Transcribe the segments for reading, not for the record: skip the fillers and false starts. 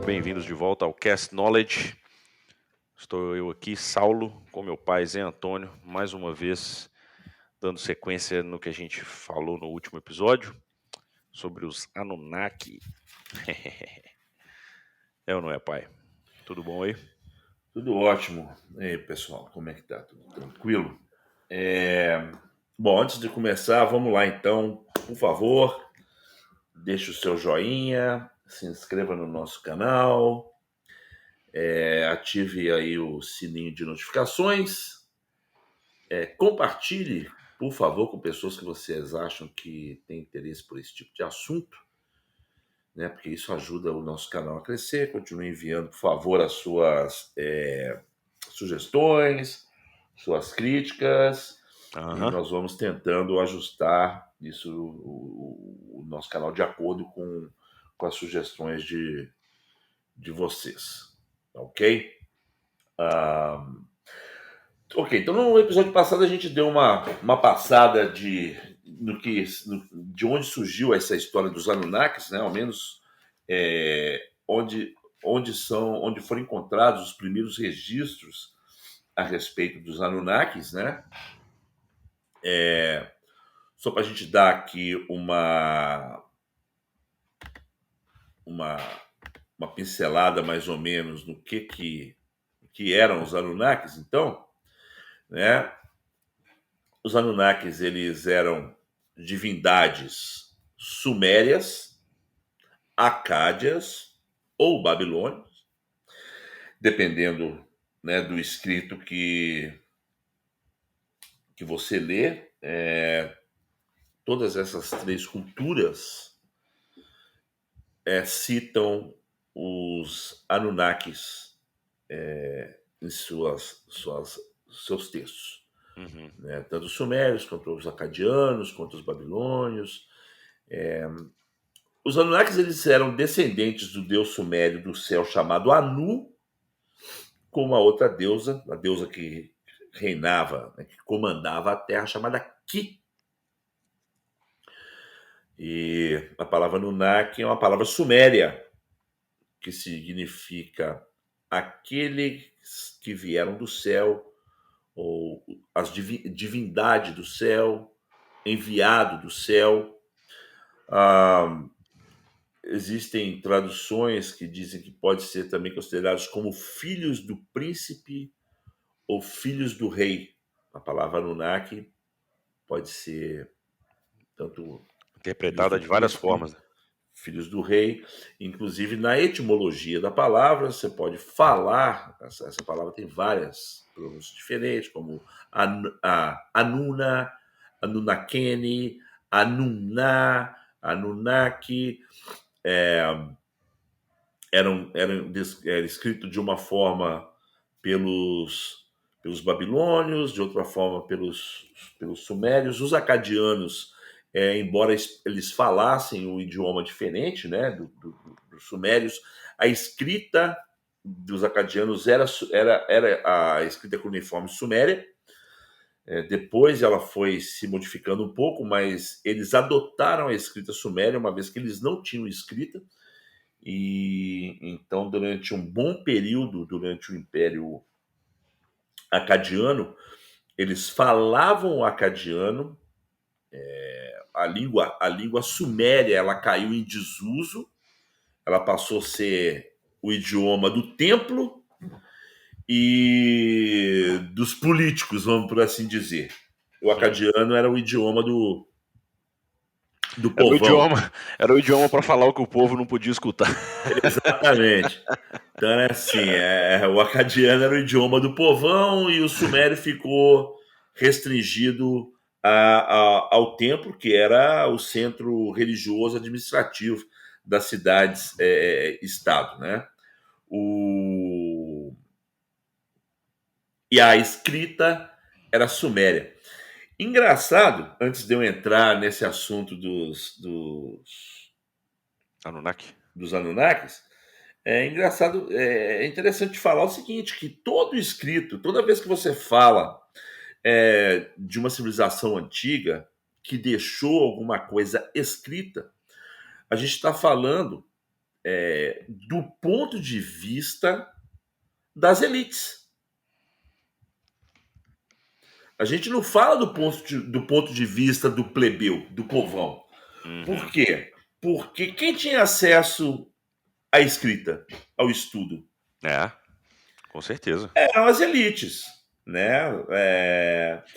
bem-vindos de volta ao Cast Knowledge. Estou eu aqui, Saulo, com meu pai Zé Antônio, mais uma vez dando sequência no que a gente falou no último episódio, sobre os Anunnaki. É ou não é, pai? Tudo bom aí? Tudo ótimo. E aí, pessoal, como é que tá? Tudo tranquilo? Bom, antes de começar, vamos lá então. Por favor, deixe o seu joinha, se inscreva no nosso canal, ative aí o sininho de notificações, compartilhe, por favor, com pessoas que vocês acham que têm interesse por esse tipo de assunto, né? Porque isso ajuda o nosso canal a crescer. Continue enviando, por favor, as suas sugestões, suas críticas, e Aham. nós vamos tentando ajustar isso, o nosso canal, de acordo com as sugestões de vocês. Ok? Ok, então no episódio passado a gente deu uma passada de onde surgiu essa história dos Anunnakis, né? Ao menos onde foram encontrados os primeiros registros a respeito dos Anunnakis, né? Só para a gente dar aqui uma, uma pincelada mais ou menos no que eram os Anunnakis, então, né? Os Anunnakis, eles eram divindades sumérias, acádias ou babilônios, dependendo, né, do escrito que você lê. Todas essas três culturas citam os Anunnakis em seus textos, Uhum. né? Tanto os sumérios, quanto os acadianos, quanto os babilônios. Os Anunnakis, eles eram descendentes do deus sumério do céu chamado Anu, com uma outra deusa, a deusa que reinava, né, que comandava a terra, chamada Ki. E a palavra Anunnaki é uma palavra suméria, que significa aqueles que vieram do céu, ou as divindade do céu, enviado do céu. Existem traduções que dizem que pode ser também considerados como filhos do príncipe ou filhos do rei. A palavra Anunnaki pode ser tanto filhos Interpretada do de várias príncipe, formas. filhos do rei. Inclusive, na etimologia da palavra, você pode falar, essa palavra tem várias pronúncias diferentes, como Anuna, Anunnakene, Anunna, Anunnaki. Era escrito de uma forma pelos babilônios, de outra forma pelos sumérios. Os acadianos, embora eles falassem um idioma diferente, né, dos sumérios, a escrita dos acadianos era a escrita cuneiforme suméria. Depois ela foi se modificando um pouco, mas eles adotaram a escrita suméria, uma vez que eles não tinham escrita. E então, durante um bom período, durante o Império Acadiano, eles falavam o acadiano. A língua suméria, ela caiu em desuso, ela passou a ser o idioma do templo e dos políticos, vamos por assim dizer. O acadiano era o idioma do Era o povão. idioma, era o idioma para falar o que o povo não podia escutar. Exatamente. Então é assim, o acadiano era o idioma do povão e o sumério ficou restringido ao templo, que era o centro religioso administrativo das cidades estado, né? O... E a escrita era suméria. Engraçado, antes de eu entrar nesse assunto Anunnaki? dos Anunnakis, é interessante falar o seguinte, que todo escrito, toda vez que você fala de uma civilização antiga que deixou alguma coisa escrita, a gente está falando do ponto de vista das elites. A gente não fala do ponto de vista do plebeu, do povão. Por Uhum. quê? Porque quem tinha acesso à escrita, ao estudo? É, com certeza. Eram as elites, né?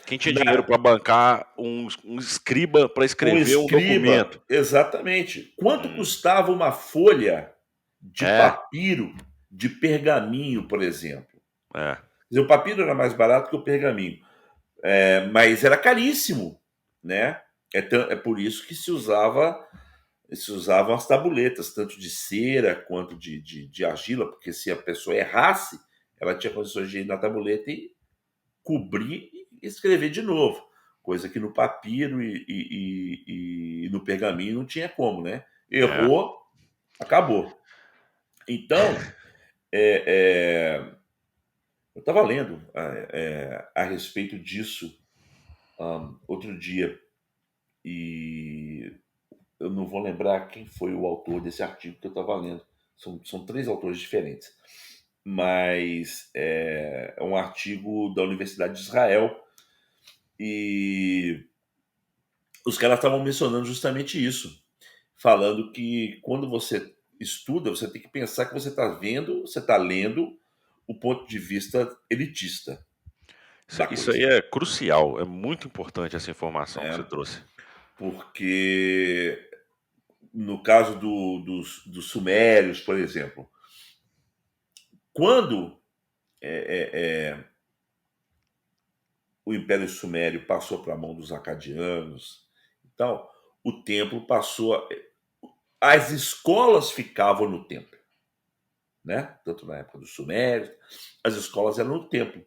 Quem tinha dinheiro Na, para bancar um escriba para um escrever um escriba, documento? exatamente. Quanto Hum, custava uma folha de é, papiro, de pergaminho, por exemplo? é, Quer dizer, o papiro era mais barato que o pergaminho, mas era caríssimo, né? É por isso que se usavam as tabuletas, tanto de cera quanto de argila, porque se a pessoa errasse, ela tinha condições de ir na tabuleta e cobrir e escrever de novo. Coisa que no papiro e no pergaminho não tinha como, né? é. Errou, acabou. Então, eu estava lendo a respeito disso outro dia e eu não vou lembrar quem foi o autor desse artigo que eu estava lendo. São três autores diferentes, mas é um artigo da Universidade de Israel e os caras estavam mencionando justamente isso, falando que quando você estuda, você tem que pensar que você está vendo, você está lendo o ponto de vista elitista da Isso aí coisa, é crucial, é muito importante essa informação que você né? trouxe. Porque no caso dos sumérios, por exemplo, quando o Império Sumério passou para a mão dos acadianos, então o templo passou as escolas ficavam no templo, né? Tanto na época dos Sumérios, as escolas eram no templo.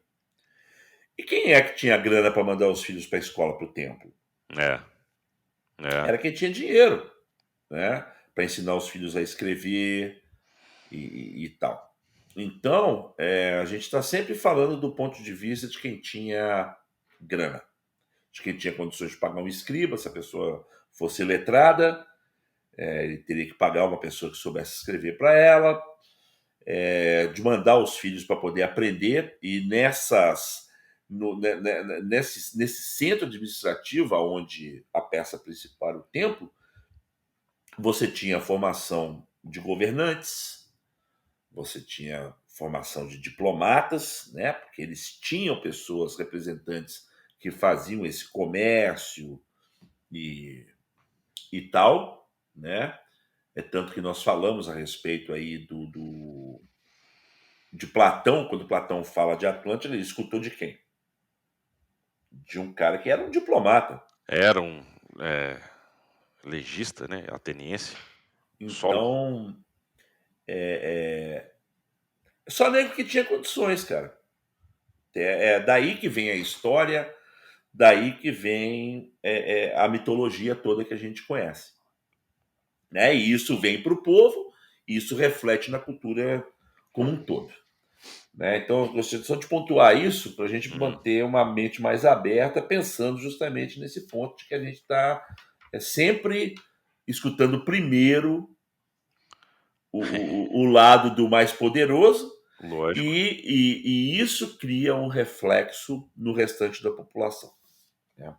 E quem é que tinha grana para mandar os filhos para a escola, para o templo? É, é, Era quem tinha dinheiro, né? Para ensinar os filhos a escrever e tal. Então, a gente está sempre falando do ponto de vista de quem tinha grana, de quem tinha condições de pagar um escriba, se a pessoa fosse letrada, ele teria que pagar uma pessoa que soubesse escrever para ela, de mandar os filhos para poder aprender, e nesse centro administrativo, onde a peça principal era o templo, você tinha formação de governantes, você tinha formação de diplomatas, né? Porque eles tinham pessoas, representantes que faziam esse comércio e, e tal, né? É tanto que nós falamos a respeito aí de Platão, quando Platão fala de Atlântida, ele escutou de quem? De um cara que era um diplomata. era um é, legista, né, ateniense, solo. Então, só nego que tinha condições, cara. É daí que vem a história, daí que vem a mitologia toda que a gente conhece. Né? E isso vem para o povo, e isso reflete na cultura como um todo. Né? Então, eu gostaria só de pontuar isso para a gente Hum. manter uma mente mais aberta, pensando justamente nesse ponto de que a gente está sempre escutando primeiro o lado do mais poderoso, Lógico. e isso cria um reflexo no restante da população. Né?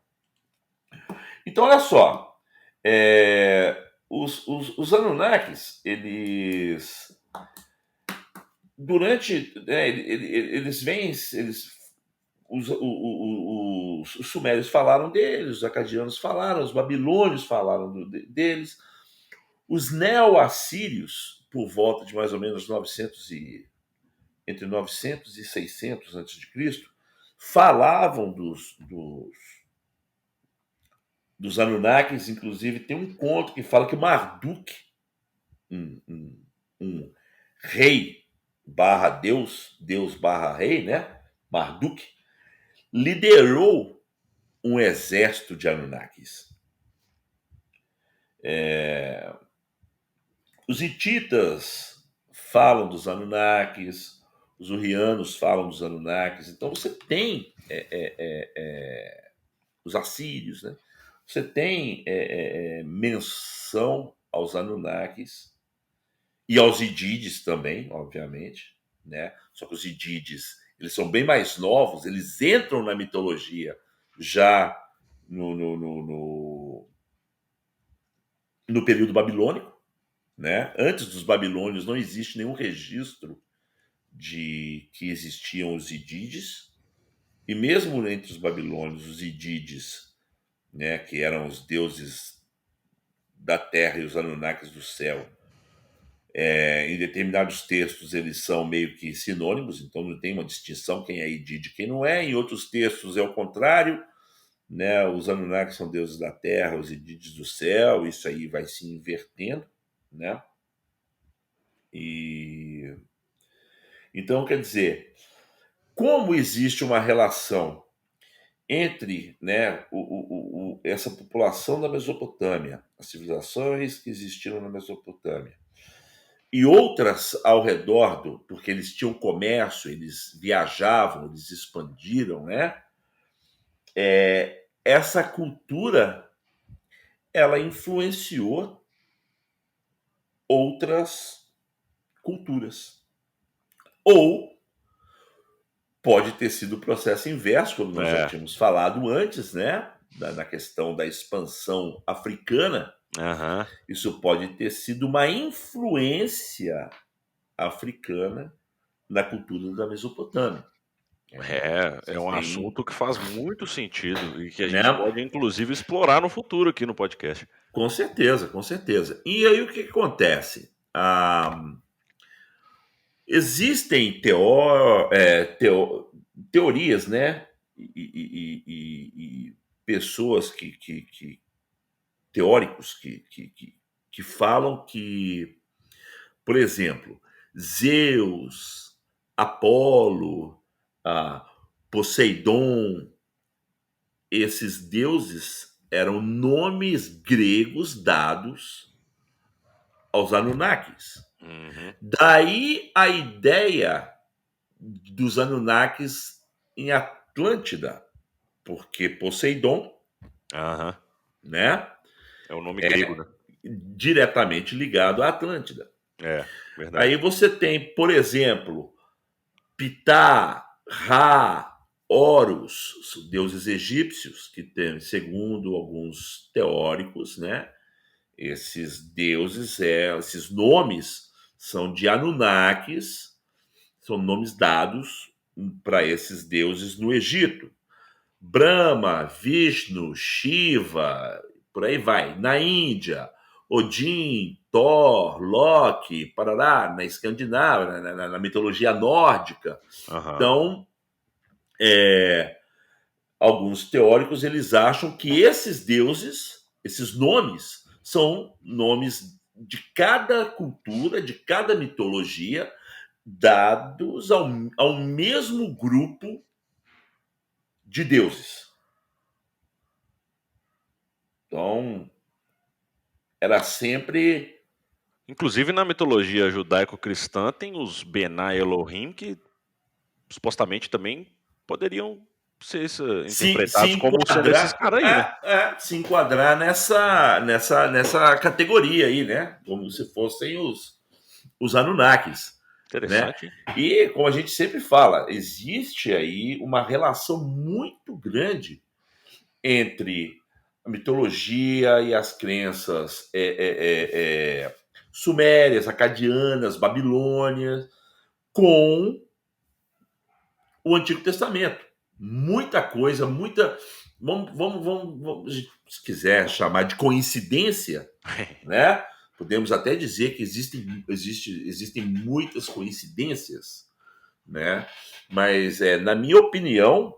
Então, olha só, os Anunnakis, eles durante, né, eles vêm, os sumérios falaram deles, os acadianos falaram, os babilônios falaram deles, os neo-assírios, por volta de mais ou menos entre 900 e 600 antes de Cristo, falavam dos Anunnakis. Inclusive tem um conto que fala que Marduk, um, um, um rei barra Deus, Deus barra rei, né? Marduk, liderou um exército de Anunnakis. Os hititas falam dos Anunnakis, os urianos falam dos Anunnakis. Então você tem os assírios, né? Você tem menção aos Anunnakis e aos idídees também, obviamente, né? Só que os idídees, eles são bem mais novos, eles entram na mitologia já no período babilônico, né? Antes dos babilônios não existe nenhum registro de que existiam os idídees, e mesmo entre os babilônios, os idídees, né, que eram os deuses da terra e os Anunnakis do céu, em determinados textos eles são meio que sinônimos, então não tem uma distinção quem é Idide e quem não é. Em outros textos é o contrário, né? Os Anunnakis são deuses da terra, os Idides do céu, isso aí vai se invertendo, né? E então quer dizer, como existe uma relação entre, né, essa população da Mesopotâmia, as civilizações que existiram na Mesopotâmia, e outras ao redor porque eles tinham comércio, eles viajavam, eles expandiram, né? Essa cultura ela influenciou outras culturas. Ou pode ter sido o processo inverso, como nós já É. tínhamos falado antes, né? Na questão da expansão africana. Aham. Isso pode ter sido uma influência africana na cultura da Mesopotâmia. É Vocês um têm, assunto que faz muito sentido e que a né? gente pode, inclusive, explorar no futuro aqui no podcast. Com certeza, com certeza. E aí o que acontece? Existem teorias, né? E pessoas teóricos que falam que, por exemplo, Zeus, Apolo, ah, Poseidon, esses deuses eram nomes gregos dados aos Anunnakis. Uhum. Daí a ideia dos Anunnakis em Atlântida, porque Poseidon, Aham. né, É o nome grego, né? diretamente ligado à Atlântida. É, verdade. Aí você tem, por exemplo, Ptah, Ra, Horus, deuses egípcios, que tem, segundo alguns teóricos, né, esses deuses, esses nomes são de Anunnakis, são nomes dados para esses deuses no Egito. Brahma, Vishnu, Shiva, por aí vai. Na Índia, Odin, Thor, Loki, Parará, na Escandinávia, na mitologia nórdica. Aham. Então, alguns teóricos eles acham que esses deuses, esses nomes, são nomes de cada cultura, de cada mitologia, dados ao mesmo grupo de deuses. Então, era sempre. Inclusive, na mitologia judaico-cristã, tem os Benai Elohim, que supostamente também poderiam ser Se interpretados como sendo esses enquadrar, caras aí, né? se enquadrar nessa categoria aí, né? Como se fossem os Anunnakis, né? Interessante, hein? E como a gente sempre fala, existe aí uma relação muito grande entre a mitologia e as crenças sumérias, acadianas, babilônias, com o Antigo Testamento. Muita coisa, muita. Vamos, se quiser chamar de coincidência, né? Podemos até dizer que existem muitas coincidências, né? Mas, na minha opinião,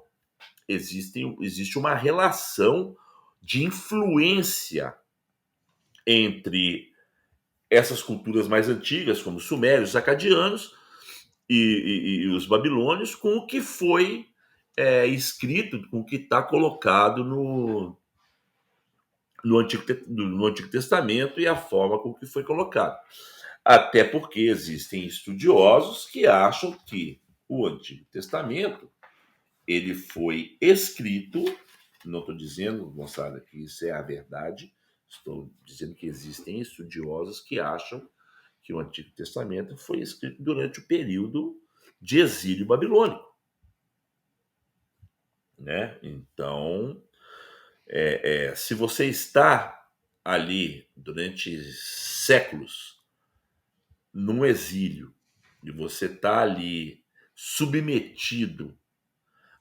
existe uma relação de influência entre essas culturas mais antigas, como os sumérios, os acadianos e os babilônios, com o que foi escrito, com o que está colocado no Antigo Testamento e a forma com que foi colocado. Até porque existem estudiosos que acham que o Antigo Testamento ele foi escrito, não estou dizendo, moçada, que isso é a verdade, estou dizendo que existem estudiosos que acham que o Antigo Testamento foi escrito durante o período de exílio babilônico, né? Então, se você está ali durante séculos num exílio e você está ali submetido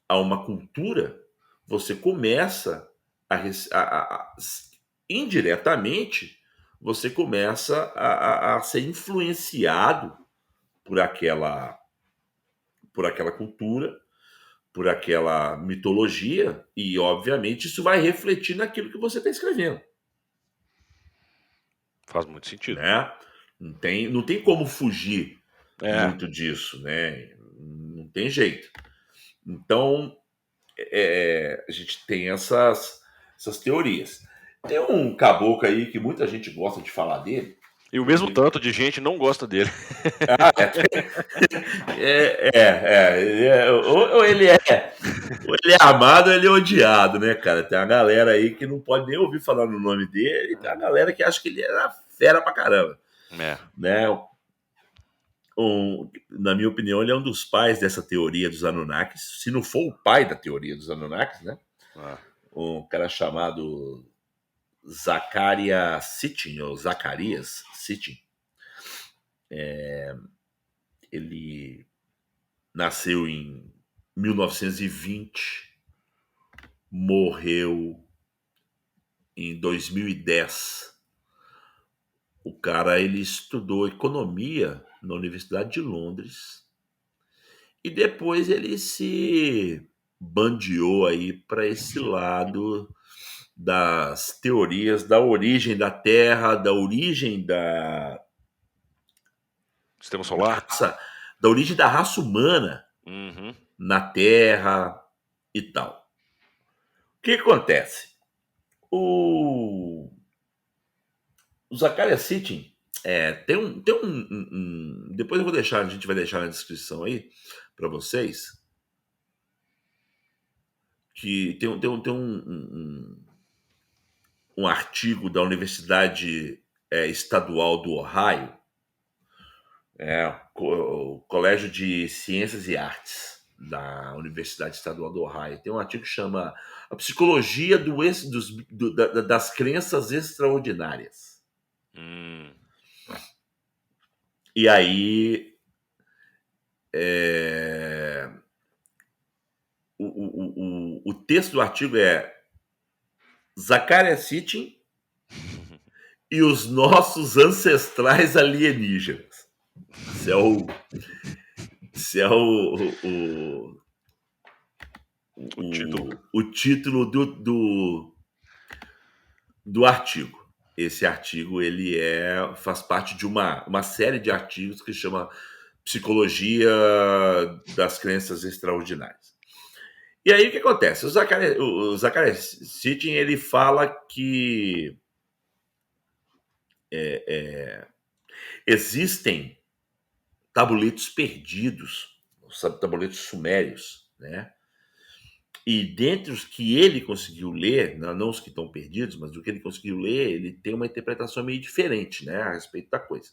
a uma cultura, você começa indiretamente, você começa a ser influenciado por aquela cultura, por aquela mitologia, e obviamente isso vai refletir naquilo que você está escrevendo, Faz muito sentido. né? Não tem como fugir É. muito disso, né? Não tem jeito. Então, a gente tem essas teorias. Tem um caboclo aí que muita gente gosta de falar dele. E o mesmo Inclusive, tanto de gente não gosta dele. ou ele é amado ou ele é odiado, né, cara? Tem uma galera aí que não pode nem ouvir falar no nome dele, e tem uma galera que acha que ele era fera pra caramba, É. né? Na minha opinião, ele é um dos pais dessa teoria dos Anunnakis, se não for o pai da teoria dos Anunnakis, né? Ah. Um cara chamado Zacarias Sitchin, ou Zacarias Sitchin. Ele nasceu em 1920, morreu em 2010. O cara ele estudou economia na Universidade de Londres e depois ele se bandeou aí para esse lado das teorias da origem da Terra, da origem Sistema da solar? raça, da origem da raça humana Uhum. na Terra e tal. O que acontece? O Zacarias Sitchin depois eu vou deixar, a gente vai deixar na descrição aí para vocês, que tem um artigo da Universidade Estadual do Ohio, o Colégio de Ciências e Artes da Universidade Estadual do Ohio. Tem um artigo que chama A Psicologia das Crenças Extraordinárias. Hum. E aí, é, o texto do artigo é Zacarias Sitchin e os nossos ancestrais alienígenas. Esse é O título. o título do artigo. Esse artigo ele faz parte de uma série de artigos que chama Psicologia das Crenças Extraordinárias. E aí o que acontece? O Zacarias Sitchin ele fala que existem tabuletos perdidos, tabuletos sumérios, né? E dentre os que ele conseguiu ler, não os que estão perdidos, mas o que ele conseguiu ler, ele tem uma interpretação meio diferente, né, a respeito da coisa.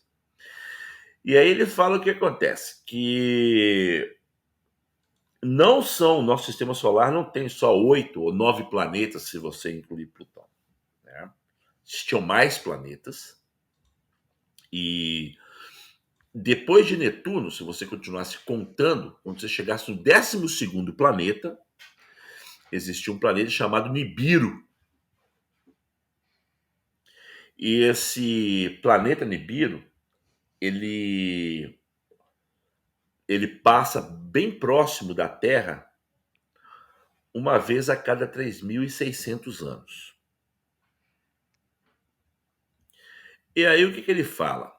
E aí ele fala o que acontece, que nosso sistema solar não tem só 8 ou 9 planetas, se você incluir Plutão, né? Existiam mais planetas, e depois de Netuno, se você continuasse contando, quando você chegasse no 12º planeta, existia um planeta chamado Nibiru. E esse planeta Nibiru, ele passa bem próximo da Terra uma vez a cada 3.600 anos. E aí o que ele fala?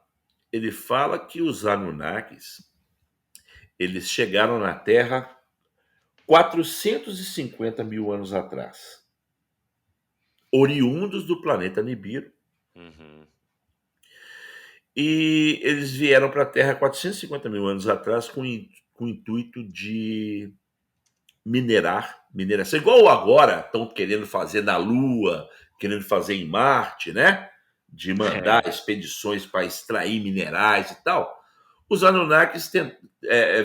Ele fala que os Anunnakis, eles chegaram na Terra 450 mil anos atrás, oriundos do planeta Nibiru, Uhum. e eles vieram para a Terra 450 mil anos atrás com o intuito de mineração, igual agora estão querendo fazer na Lua, querendo fazer em Marte, né? de mandar expedições para extrair minerais e tal, os Anunnakis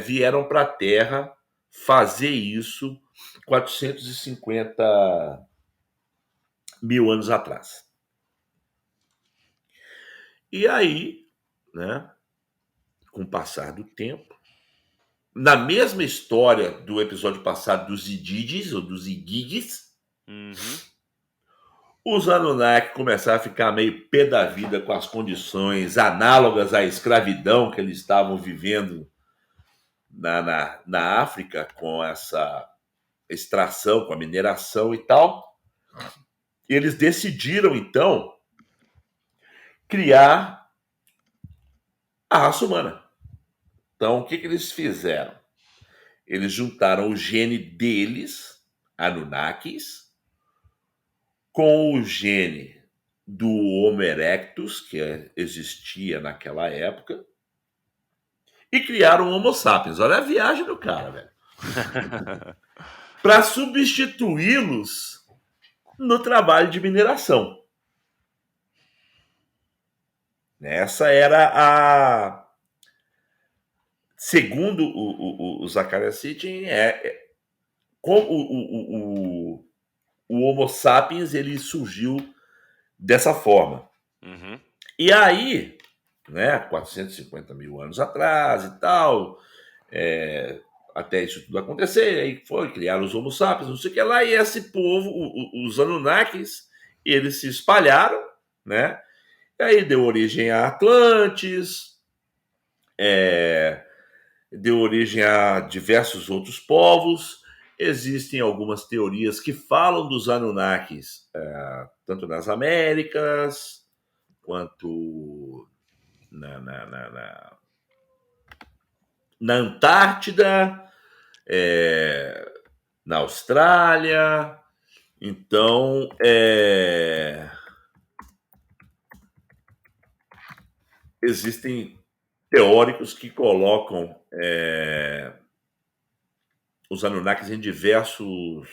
vieram para a Terra fazer isso 450 mil anos atrás. E aí, né, com o passar do tempo, na mesma história do episódio passado dos Ididis, ou dos Igigis, os Anunnaki começaram a ficar meio pé da vida com as condições análogas à escravidão que eles estavam vivendo na África, com essa extração, com a mineração e tal. Eles decidiram, então, criar a raça humana. Então, o que eles fizeram? Eles juntaram o gene deles, Anunnakis, com o gene do Homo erectus, que existia naquela época, e criaram o Homo sapiens. Olha a viagem do cara, velho. Para substituí-los no trabalho de mineração. Essa era a. Segundo o Zecharia Sitchin, o Homo sapiens ele surgiu dessa forma. E aí, né, 450 mil anos atrás e tal, até isso tudo acontecer, aí criaram os Homo sapiens, não sei o que lá, e esse povo, os Anunnakis, eles se espalharam, né? E aí deu origem a Atlantes, deu origem a diversos outros povos. Existem algumas teorias que falam dos Anunnakis, tanto nas Américas, quanto na Antártida, na Austrália. Então, existem teóricos que colocam os Anunnakis em diversos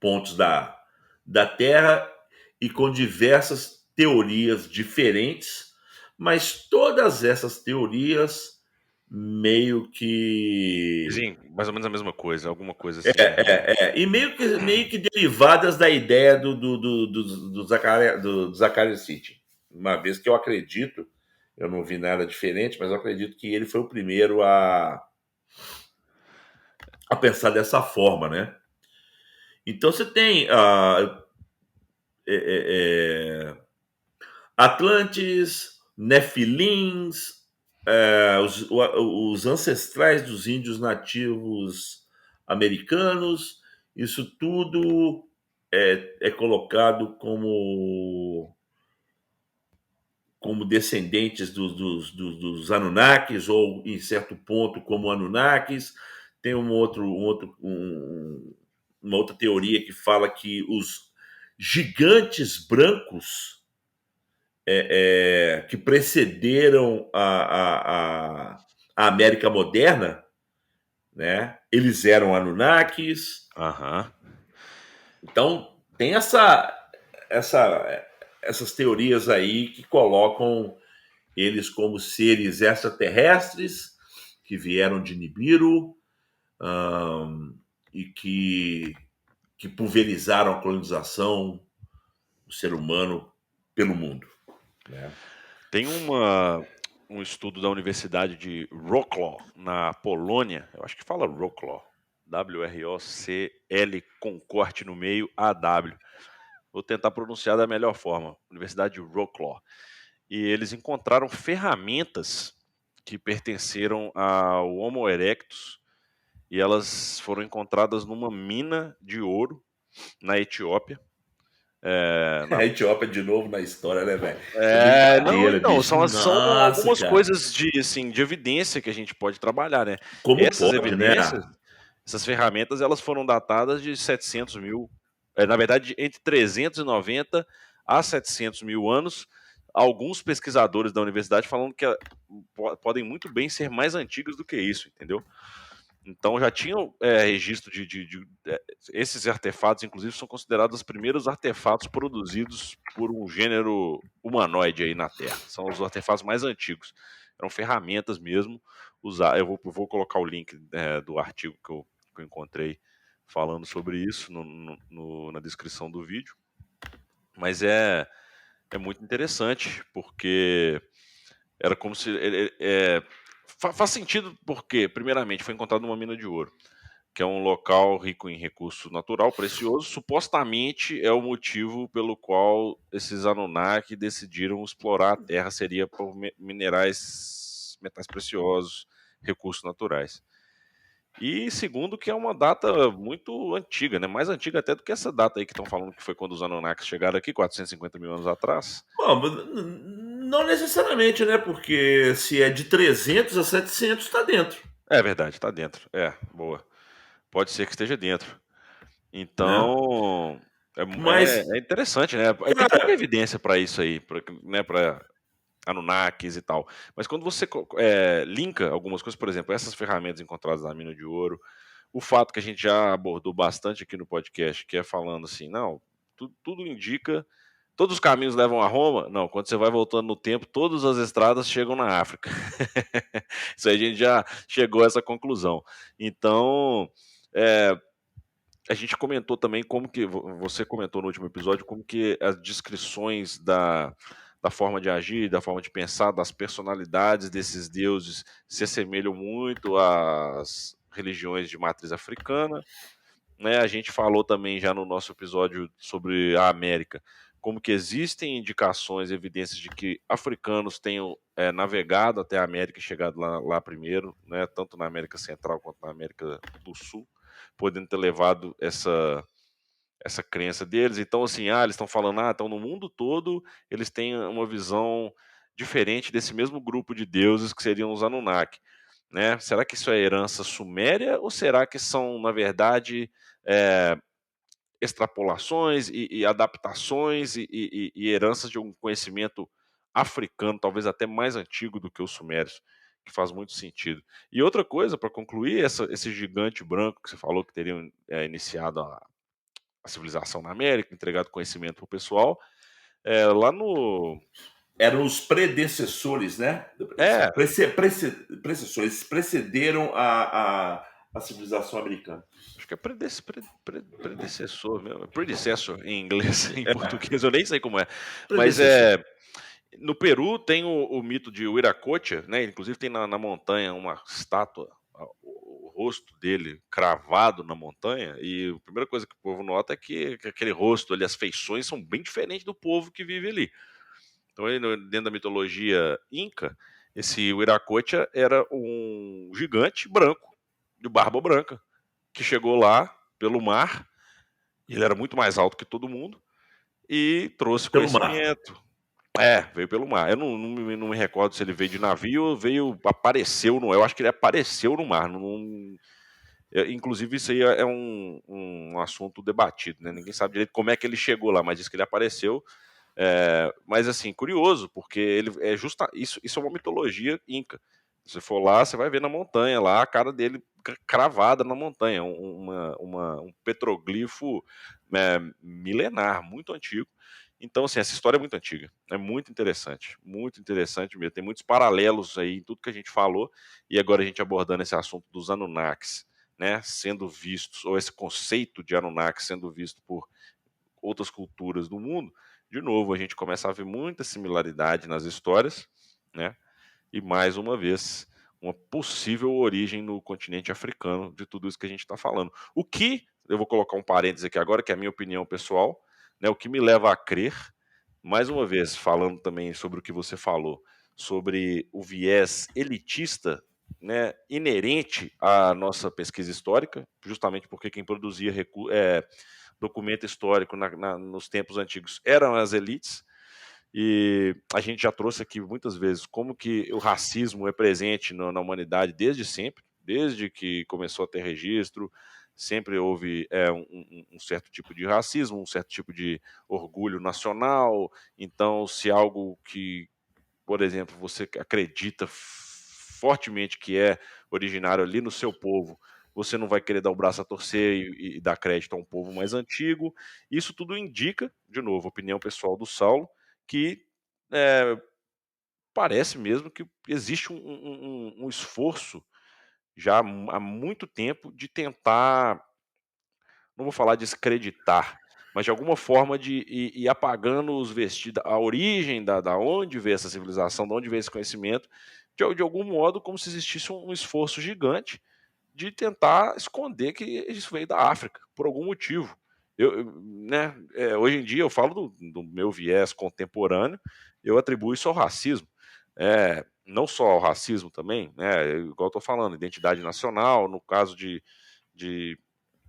pontos da Terra e com diversas teorias diferentes, mas todas essas teorias meio que... Sim, mais ou menos a mesma coisa, alguma coisa assim. E meio que derivadas da ideia do Zecharia Sitchin. Uma vez que eu acredito, eu não vi nada diferente, mas eu acredito que ele foi o primeiro a pensar dessa forma, né? Então você tem Atlantes, Nefilins, os ancestrais dos índios nativos americanos. Isso tudo é colocado como descendentes dos Anunnakis, ou em certo ponto como Anunnakis. Tem uma outra teoria que fala que os gigantes brancos que precederam a América moderna, né, eles eram Anunnakis. Então tem essas teorias aí que colocam eles como seres extraterrestres que vieram de Nibiru e que pulverizaram a colonização do ser humano pelo mundo, né? Tem um estudo da Universidade de Wrocław, na Polônia, eu acho que fala Wrocław, W-R-O-C-L com corte no meio, A-W. Vou tentar pronunciar da melhor forma, Universidade de Wrocław. E eles encontraram ferramentas que pertenceram ao Homo erectus, e elas foram encontradas numa mina de ouro na Etiópia. A Etiópia de novo na história, né, velho? Não, então, bicho. são Nossa, algumas cara. coisas de evidência que a gente pode trabalhar, né? Como Essas pode, né? evidências, essas ferramentas, elas foram datadas de 700 mil, na verdade, entre 390 a 700 mil anos. Alguns pesquisadores da universidade falando que podem muito bem ser mais antigas do que isso, entendeu? Então já tinham registro esses artefatos, inclusive, são considerados os primeiros artefatos produzidos por um gênero humanoide aí na Terra. São os artefatos mais antigos. Eram ferramentas mesmo. Eu vou colocar o link do artigo que eu encontrei falando sobre isso na descrição do vídeo. Mas é muito interessante, porque era como se. Faz sentido porque, primeiramente, foi encontrado numa mina de ouro, que é um local rico em recurso natural precioso. Supostamente é o motivo pelo qual esses Anunnaki decidiram explorar a Terra, seria por minerais, metais preciosos, recursos naturais. E segundo, que é uma data muito antiga, né? Mais antiga até do que essa data aí que estão falando que foi quando os Anunnakis chegaram aqui, 450 mil anos atrás. Bom, não necessariamente, né? Porque se é de 300 a 700, está dentro, É verdade, tá dentro. Boa. Pode ser que esteja dentro. né? Então, Mas, é interessante, né? Tem pouca cara, evidência para isso aí, né, para Anunnakis e tal. Mas quando você linka algumas coisas, por exemplo, essas ferramentas encontradas na mina de ouro, o fato que a gente já abordou bastante aqui no podcast, que é falando assim, não, tudo indica, todos os caminhos levam a Roma. Não, quando você vai voltando no tempo, todas as estradas chegam na África. Isso aí a gente já chegou a essa conclusão. Então, é, a gente comentou também como que você comentou no último episódio como que as descrições da forma de agir, da forma de pensar, das personalidades desses deuses se assemelham muito às religiões de matriz africana, né? A gente falou também já no nosso episódio sobre a América, como que existem indicações, evidências de que africanos tenham navegado até a América e chegado lá primeiro, né? Tanto na América Central quanto na América do Sul, podendo ter levado essa crença deles. Então, assim, eles estão falando, então no mundo todo eles têm uma visão diferente desse mesmo grupo de deuses que seriam os Anunnaki, né? Será que isso é herança suméria ou será que são, na verdade, é, extrapolações e adaptações e heranças de um conhecimento africano, talvez até mais antigo do que os sumérios, que faz muito sentido. E outra coisa, para concluir, esse gigante branco que você falou que teriam iniciado a civilização na América, entregado conhecimento para o pessoal, lá no. eram os predecessores, né? É, Predecessores, precederam a civilização americana. acho que é predecessor mesmo, predecessor em inglês, em português, eu nem sei como é. Mas Predecessor. no Peru tem o mito de Wiracocha, né? Inclusive tem na montanha uma estátua, o rosto dele cravado na montanha, e a primeira coisa que o povo nota é que aquele rosto ali, as feições são bem diferentes do povo que vive ali. Então, dentro da mitologia inca, esse Wiracocha era um gigante branco, de barba branca, que chegou lá pelo mar, e ele era muito mais alto que todo mundo, e trouxe Pelo mar. conhecimento. Veio pelo mar. Eu não me recordo se ele veio de navio ou apareceu no. Eu acho que ele apareceu no mar. Inclusive, isso aí é um assunto debatido, né? Ninguém sabe direito como é que ele chegou lá, mas diz que ele apareceu. Mas assim, curioso, porque ele é isso é uma mitologia inca. Se você for lá, você vai ver na montanha lá a cara dele cravada na montanha, um petroglifo milenar, muito antigo. Então, assim, essa história é muito antiga, é muito interessante mesmo. Tem muitos paralelos aí em tudo que a gente falou, e agora a gente abordando esse assunto dos Anunnakis, né, sendo vistos, ou esse conceito de Anunnaki sendo visto por outras culturas do mundo, de novo, a gente começa a ver muita similaridade nas histórias, né? E mais uma vez, uma possível origem no continente africano de tudo isso que a gente está falando. O que, eu vou colocar um parênteses aqui agora, que é a minha opinião pessoal, né? O que me leva a crer, mais uma vez, falando também sobre o que você falou, sobre o viés elitista, né, inerente à nossa pesquisa histórica, justamente porque quem produzia documento histórico nos tempos antigos eram as elites, e a gente já trouxe aqui muitas vezes como que o racismo é presente na humanidade desde sempre, desde que começou a ter registro, sempre houve um certo tipo de racismo, um certo tipo de orgulho nacional. Então, se algo que, por exemplo, você acredita fortemente que é originário ali no seu povo, você não vai querer dar o braço a torcer e dar crédito a um povo mais antigo. Isso tudo indica, de novo, opinião pessoal do Saulo, que é, parece mesmo que existe um esforço já há muito tempo de tentar, não vou falar descreditar, mas de alguma forma de ir apagando os vestidos, a origem da onde veio essa civilização, de onde veio esse conhecimento, de algum modo como se existisse um esforço gigante de tentar esconder que isso veio da África, por algum motivo. Né, hoje em dia eu falo do meu viés contemporâneo, eu atribuo isso ao racismo. Não só ao racismo também, né, igual eu estou falando, identidade nacional, no caso de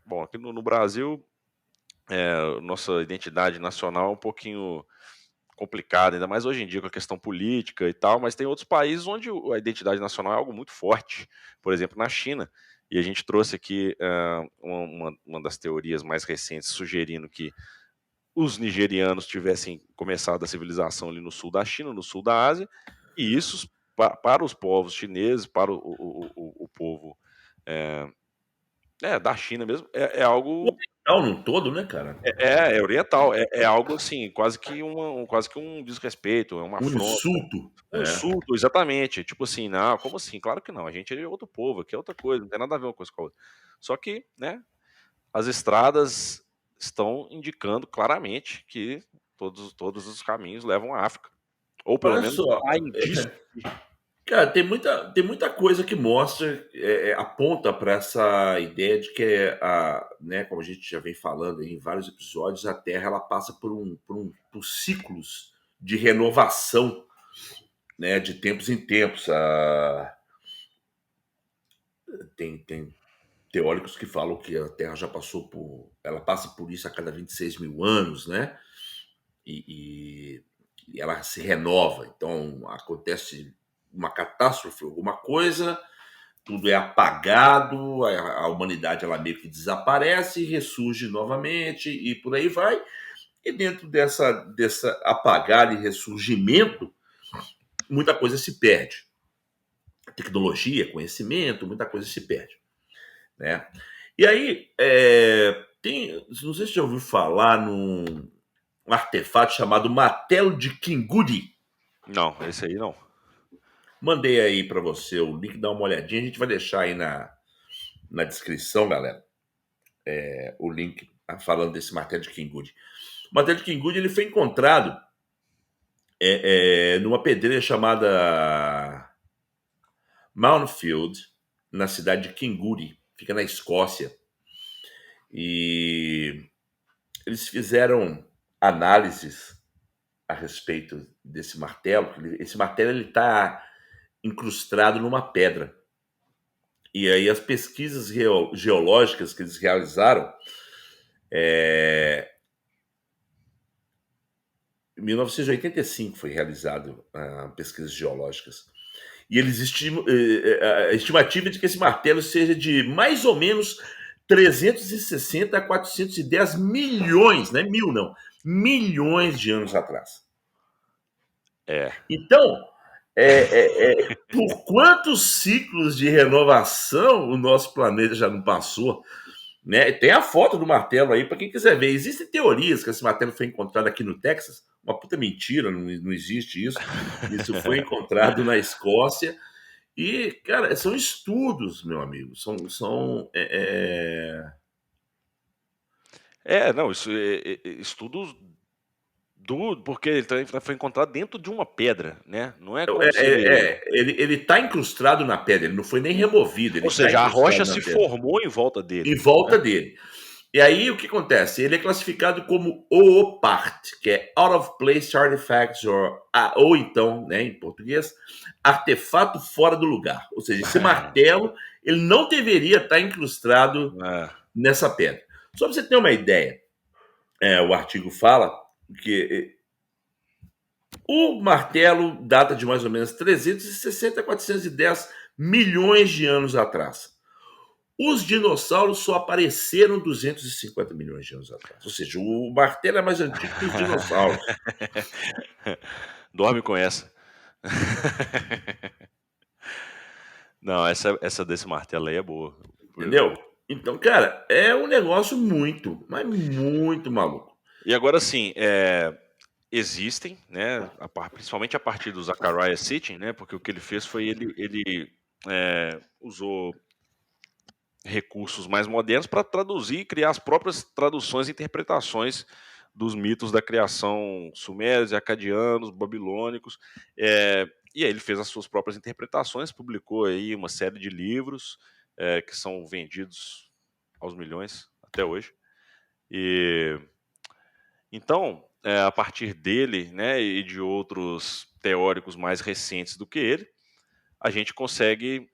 bom, aqui no Brasil, nossa identidade nacional é um pouquinho complicada, ainda mais hoje em dia com a questão política e tal, mas tem outros países onde a identidade nacional é algo muito forte, por exemplo, na China. E a gente trouxe aqui uma das teorias mais recentes sugerindo que os nigerianos tivessem começado a civilização ali no sul da China, no sul da Ásia, e isso para os povos chineses, para o povo da China mesmo, é algo Oriental no todo, né, cara? é oriental, é algo assim, quase que um desrespeito, é uma Um afronta, insulto. um insulto, exatamente. Tipo assim, não, como assim? Claro que não, a gente é outro povo, aqui é outra coisa, não tem nada a ver uma coisa com a outra. Só que, né, as estradas estão indicando claramente que todos os caminhos levam à África. Ou pelo Olha menos só, há indícios. cara, tem muita coisa que mostra, aponta para essa ideia de que né, como a gente já vem falando aí em vários episódios, a Terra ela passa por ciclos de renovação, né, de tempos em tempos. Tem teóricos que falam que a Terra já passou ela passa por isso a cada 26 mil anos, né? E ela se renova. Então acontece uma catástrofe, alguma coisa, tudo é apagado, a humanidade ela meio que desaparece, ressurge novamente e por aí vai. E dentro dessa apagar e ressurgimento, muita coisa se perde. Tecnologia, conhecimento, muita coisa se perde, né? E aí, não sei se você já ouviu falar num artefato chamado martelo de Kingudi. Não, esse aí não. Mandei aí para você o link, dá uma olhadinha. A gente vai deixar aí na descrição, galera, o link falando desse martelo de Kingudi. O martelo de Kingudi ele foi encontrado numa pedreira chamada Mountfield, na cidade de Kingudi, fica na Escócia. E eles fizeram análises a respeito desse martelo. Esse martelo está incrustado numa pedra. E aí as pesquisas geológicas que eles realizaram em 1985 foi realizado pesquisas geológicas. E eles a estimativa é de que esse martelo seja de mais ou menos 360 a 410 milhões, não é mil não, milhões de anos atrás. É. Então, por quantos ciclos de renovação o nosso planeta já não passou? Né? Tem a foto do martelo aí para quem quiser ver. Existem teorias que esse martelo foi encontrado aqui no Texas. Uma puta mentira, não existe isso. Isso foi encontrado na Escócia. E, cara, são estudos, meu amigo. Não, isso estudos porque ele também foi encontrado dentro de uma pedra, né? Não é como se ele está incrustado na pedra, ele não foi nem removido, ele ou está seja, a rocha incrustado na se pedra. formou em volta Em dele, volta né? dele. E aí o que acontece? Ele é classificado como OOPART, que é Out of Place Artifacts, ou então, né, em português, artefato fora do lugar. Ou seja, esse martelo ele não deveria estar incrustado É. nessa pedra. Só para você ter uma ideia, o artigo fala que o martelo data de mais ou menos 360 a 410 milhões de anos atrás. Os dinossauros só apareceram 250 milhões de anos atrás. Ou seja, o martelo é mais antigo que os dinossauros. Dorme com essa. Não, essa desse martelo aí é boa. entendeu? Então, cara, é um negócio muito, mas muito maluco. E agora sim, existem, né, principalmente a partir do Zachariah Sitchin, né, porque o que ele fez foi ele usou recursos mais modernos para traduzir e criar as próprias traduções e interpretações dos mitos da criação sumérios, acadianos, babilônicos. E aí ele fez as suas próprias interpretações, publicou aí uma série de livros que são vendidos aos milhões até hoje. E então, a partir dele, né, e de outros teóricos mais recentes do que ele, a gente consegue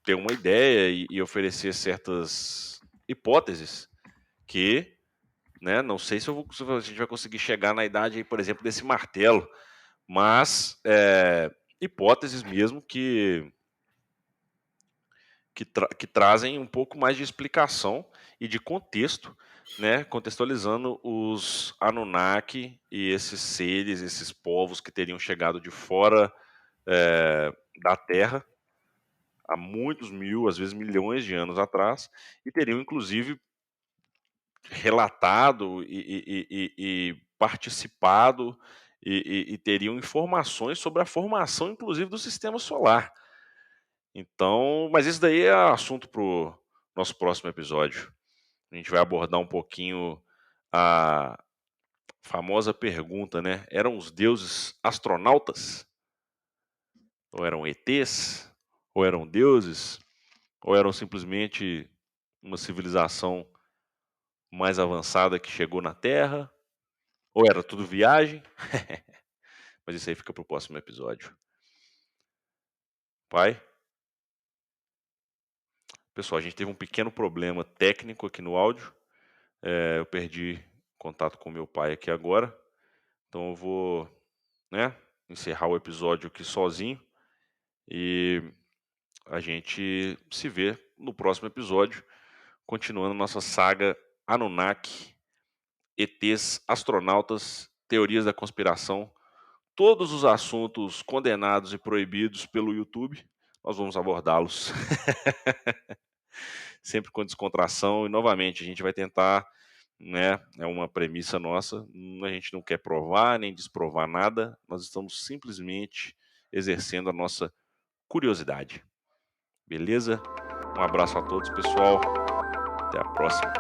ter uma ideia e oferecer certas hipóteses que, né, não sei se a gente vai conseguir chegar na idade, por exemplo, desse martelo, mas hipóteses mesmo que trazem um pouco mais de explicação e de contexto, né, contextualizando os Anunnaki e esses seres, esses povos que teriam chegado de fora da Terra há muitos mil, às vezes milhões de anos atrás, e teriam inclusive relatado e participado e teriam informações sobre a formação, inclusive, do sistema solar. Então, mas isso daí é assunto para o nosso próximo episódio. A gente vai abordar um pouquinho a famosa pergunta, né? Eram os deuses astronautas? Ou eram ETs? Ou eram deuses? Ou eram simplesmente uma civilização mais avançada que chegou na Terra? Ou era tudo viagem? Mas isso aí fica para o próximo episódio. Pai, pessoal, a gente teve um pequeno problema técnico aqui no áudio. Eu perdi contato com meu pai aqui agora. Então eu vou, né, encerrar o episódio aqui sozinho. E a gente se vê no próximo episódio, continuando nossa saga Anunnaki, ETs, astronautas, teorias da conspiração, todos os assuntos condenados e proibidos pelo YouTube, nós vamos abordá-los. Sempre com descontração e novamente a gente vai tentar, né, é uma premissa nossa, a gente não quer provar nem desprovar nada, nós estamos simplesmente exercendo a nossa curiosidade. Beleza? Um abraço a todos, pessoal. Até a próxima.